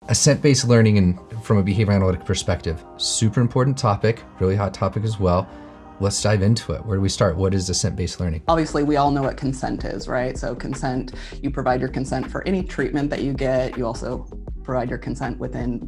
Assent-based learning and from a behavior analytic perspective, super important topic, really hot topic as well. Let's dive into it. Where do we start? What is assent-based learning? Obviously, we all know what consent is, right? So consent, you provide your consent for any treatment that you get. You also provide your consent within,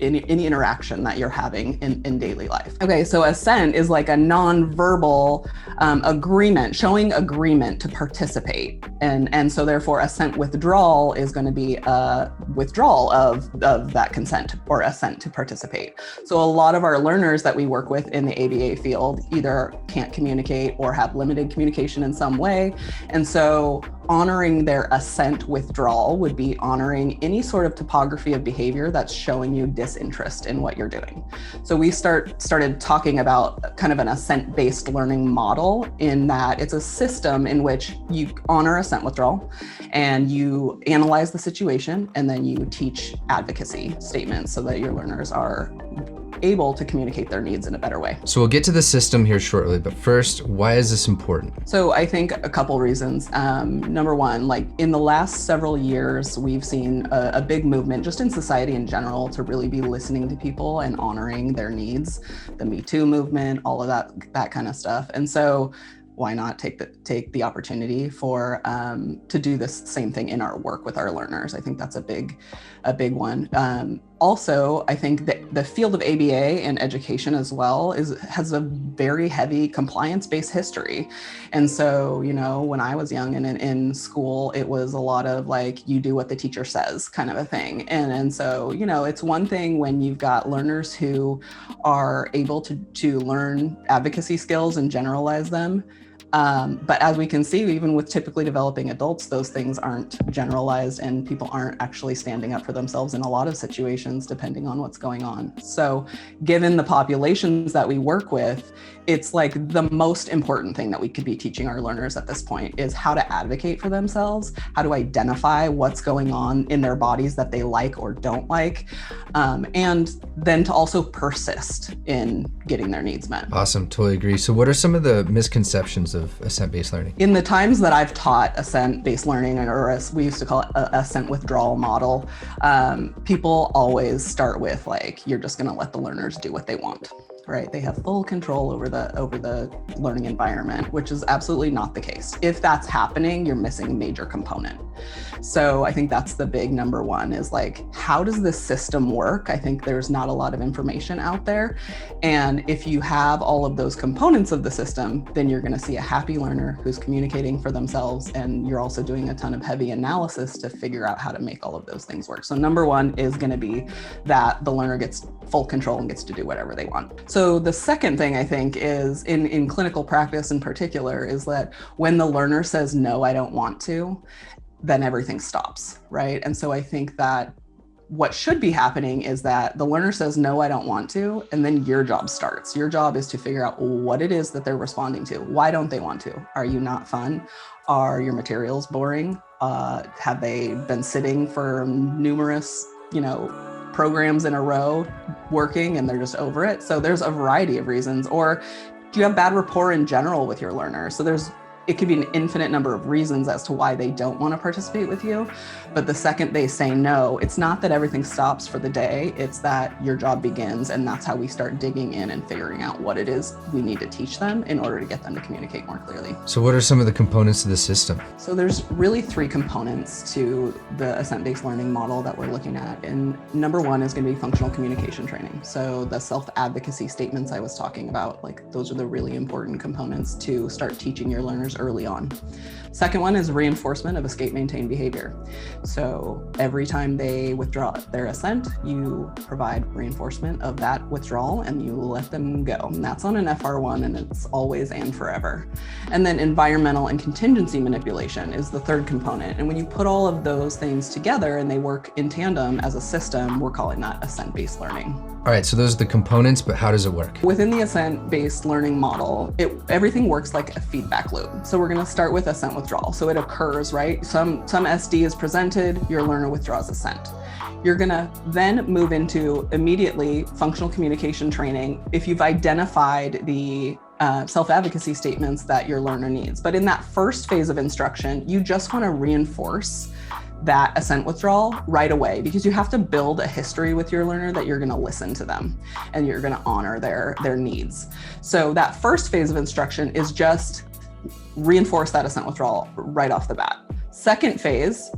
any interaction that you're having in daily life. Okay, so assent is like a non-verbal agreement, showing agreement to participate. And so therefore assent withdrawal is going to be a withdrawal of that consent or assent to participate. So a lot of our learners that we work with in the ABA field either can't communicate or have limited communication in some way. And so honoring their assent withdrawal would be honoring any sort of topography of behavior that's showing you disinterest in what you're doing. So we started talking about kind of an assent-based learning model, in that it's a system in which you honor assent withdrawal and you analyze the situation, and then you teach advocacy statements so that your learners are able to communicate their needs in a better way. So we'll get to the system here shortly, but first, why is this important? So I think a couple reasons. Number one, like in the last several years, we've seen a big movement just in society in general to really be listening to people and honoring their needs. The Me Too movement, all of that kind of stuff. And so why not take the opportunity for to do this same thing in our work with our learners? I think that's a big one. Also, I think that the field of ABA and education as well has a very heavy compliance-based history. And so, when I was young and in school, it was a lot of like, you do what the teacher says kind of a thing. And so, it's one thing when you've got learners who are able to learn advocacy skills and generalize them. But as we can see, even with typically developing adults, those things aren't generalized and people aren't actually standing up for themselves in a lot of situations, depending on what's going on. So given the populations that we work with, it's like the most important thing that we could be teaching our learners at this point is how to advocate for themselves, how to identify what's going on in their bodies that they like or don't like, and then to also persist in getting their needs met. Awesome, totally agree. So what are some of the misconceptions of assent-based learning? In the times that I've taught assent-based learning, or as we used to call it, assent withdrawal model, people always start with like, you're just gonna let the learners do what they want. Right? They have full control over the learning environment, which is absolutely not the case. If that's happening, you're missing a major component. So I think that's the big number one, is like, how does this system work? I think there's not a lot of information out there. And if you have all of those components of the system, then you're going to see a happy learner who's communicating for themselves. And you're also doing a ton of heavy analysis to figure out how to make all of those things work. So number one is going to be that the learner gets full control and gets to do whatever they want. So the second thing I think is in clinical practice in particular is that when the learner says, no, I don't want to, then everything stops, right? And so I think that what should be happening is that the learner says, no, I don't want to, and then your job starts. Your job is to figure out what it is that they're responding to. Why don't they want to? Are you not fun? Are your materials boring? Have they been sitting for numerous, programs in a row working and they're just over it? So there's a variety of reasons. Or do you have bad rapport in general with your learners? So it could be an infinite number of reasons as to why they don't want to participate with you. But the second they say no, it's not that everything stops for the day, it's that your job begins. And that's how we start digging in and figuring out what it is we need to teach them in order to get them to communicate more clearly. So what are some of the components of the system? So there's really three components to the assent-based learning model that we're looking at. And number one is going to be functional communication training. So the self-advocacy statements I was talking about, like those are the really important components to start teaching your learners early on. Second one is reinforcement of escape maintain behavior. So every time they withdraw their assent, you provide reinforcement of that withdrawal and you let them go. And that's on an FR1 and it's always and forever. And then environmental and contingency manipulation is the third component. And when you put all of those things together and they work in tandem as a system, we're calling that assent-based learning. All right, so those are the components, but how does it work? Within the assent-based learning model, everything works like a feedback loop. So we're going to start with assent withdrawal. So it occurs, right? Some SD is presented, your learner withdraws assent. You're going to then move into immediately functional communication training if you've identified the self-advocacy statements that your learner needs. But in that first phase of instruction, you just want to reinforce that assent withdrawal right away, because you have to build a history with your learner that you're going to listen to them and you're going to honor their needs. So that first phase of instruction is just reinforce that assent withdrawal right off the bat. Second phase,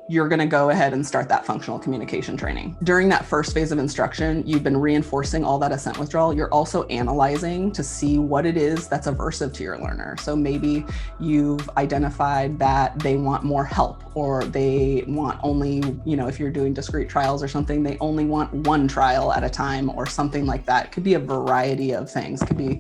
you're going to go ahead and start that functional communication training. During that first phase of instruction, you've been reinforcing all that assent withdrawal. You're also analyzing to see what it is that's aversive to your learner. So maybe you've identified that they want more help, or they want only, if you're doing discrete trials or something, they only want one trial at a time or something like that. It could be a variety of things. It could be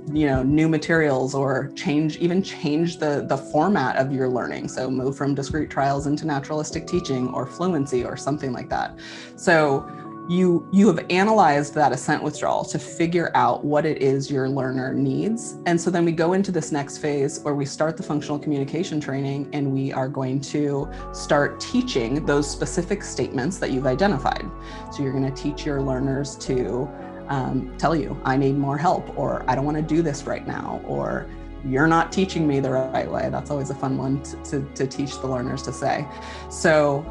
new materials, or change the format of your learning. So move from discrete trials into naturalistic teaching or fluency or something like that. So you have analyzed that assent withdrawal to figure out what it is your learner needs. And so then we go into this next phase where we start the functional communication training, and we are going to start teaching those specific statements that you've identified. So you're going to teach your learners to tell you, I need more help, or I don't want to do this right now, or you're not teaching me the right way. That's always a fun one to teach the learners to say. So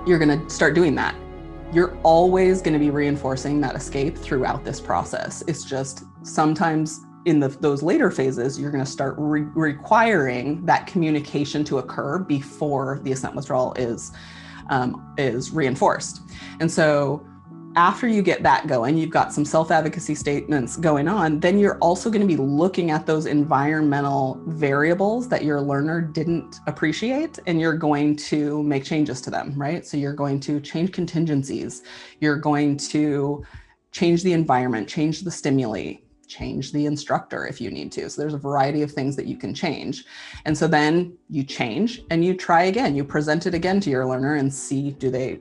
you're going to start doing that. You're always going to be reinforcing that escape throughout this process. It's just sometimes in those later phases, you're going to start requiring that communication to occur before the assent withdrawal is reinforced. And so after you get that going, you've got some self-advocacy statements going on, then you're also going to be looking at those environmental variables that your learner didn't appreciate, and you're going to make changes to them, right? So you're going to change contingencies. You're going to change the environment, change the stimuli, change the instructor if you need to. So there's a variety of things that you can change. And so then you change and you try again. You present it again to your learner and see,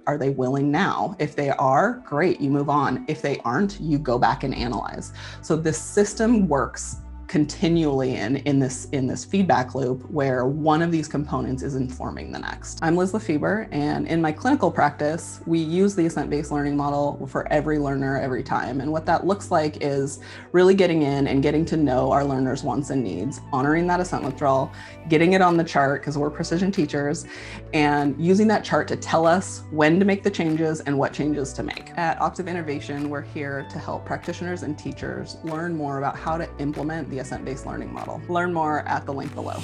are they willing now? If they are, great, you move on. If they aren't, you go back and analyze. So this system works continually in this feedback loop where one of these components is informing the next. I'm Liz Lefebre, and in my clinical practice, we use the assent-based learning model for every learner every time. And what that looks like is really getting in and getting to know our learners' wants and needs, honoring that assent withdrawal, getting it on the chart because we're precision teachers, and using that chart to tell us when to make the changes and what changes to make. At Octave Innovation, we're here to help practitioners and teachers learn more about how to implement the assent-based learning model. Learn more at the link below.